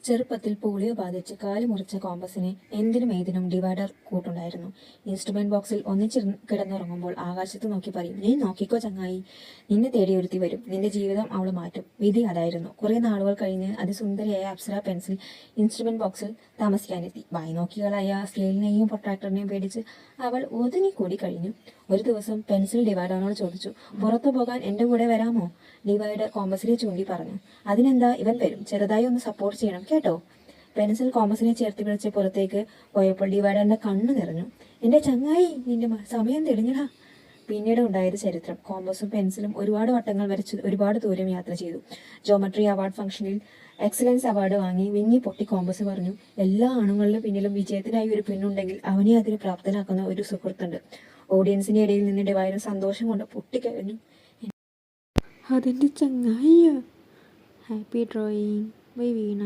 ചെറുപ്പത്തിൽ പോളിയോ ബാധിച്ച് കാല് മുറിച്ച കോമ്പസിന് എന്തിനും ഏതിനും ഡിവൈഡർ കൂട്ടുണ്ടായിരുന്നു. ഇൻസ്ട്രുമെന്റ് ബോക്സിൽ ഒന്നിച്ചിരുന്ന് കിടന്നുറങ്ങുമ്പോൾ ആകാശത്ത് നോക്കി പറയും, നീ നോക്കിക്കോ ചങ്ങായി, നിന്നെ തേടി ഒരുത്തി വരും, നിന്റെ ജീവിതം അവൾ മാറ്റും. വിധി അതായിരുന്നു. കുറെ നാളുകൾ കഴിഞ്ഞ് അതിസുന്ദരിയായ അപ്സര പെൻസിൽ ഇൻസ്ട്രുമെന്റ് ബോക്സിൽ താമസിക്കാനെത്തി. വായി നോക്കികളായ സ്കെയിലിനെയും പ്രൊട്രാക്ടറിനെയും പേടിച്ച് അവൾ ഒതുങ്ങിക്കൂടി കഴിഞ്ഞു. ഒരു ദിവസം പെൻസിൽ ഡിവൈഡറിനോട് ചോദിച്ചു, പുറത്തു പോകാൻ എന്റെ കൂടെ വരാമോ? ഡിവൈഡർ കോമ്പസിനെ ചൂണ്ടി പറഞ്ഞു, അതിനെന്താ, ഇവൻ വരും, ചെറുതായി ഒന്ന് സപ്പോർട്ട് ചെയ്യണം കേട്ടോ. പെൻസിൽ കോമ്പസിനെ ചേർത്ത് പിടിച്ച് പുറത്തേക്ക് പോയപ്പോൾ ഡിവൈഡറിന്റെ കണ്ണ് നിറഞ്ഞു. എന്റെ ചങ്ങായി, നിന്റെ സമയം തെളിഞ്ഞടാ. പിന്നീട് ഉണ്ടായത് ചരിത്രം. കോമ്പസും പെൻസിലും ഒരുപാട് വട്ടങ്ങൾ വരച്ച് ഒരുപാട് ദൂരം യാത്ര ചെയ്തു. ജോമെട്രി അവാർഡ് ഫംഗ്ഷനിൽ എക്സലൻസ് അവാർഡ് വാങ്ങി വിങ്ങി പൊട്ടി കോമ്പസ് പറഞ്ഞു, എല്ലാ ആണുങ്ങളുടെ പിന്നിലും വിജയത്തിനായി ഒരു പെണ്ണുണ്ടെങ്കിൽ അവനെ അതിന് പ്രാപ്തനാക്കുന്ന ഒരു സുഹൃത്തുണ്ട്. ഓഡിയൻസിന്റെ ഇടയിൽ നിന്ന് ഡിവൈഡർ സന്തോഷം കൊണ്ട് പൊട്ടിക്കഴിഞ്ഞു. അതെന്റെ ചങ്ങായിയാ. Happy drawing by Veena.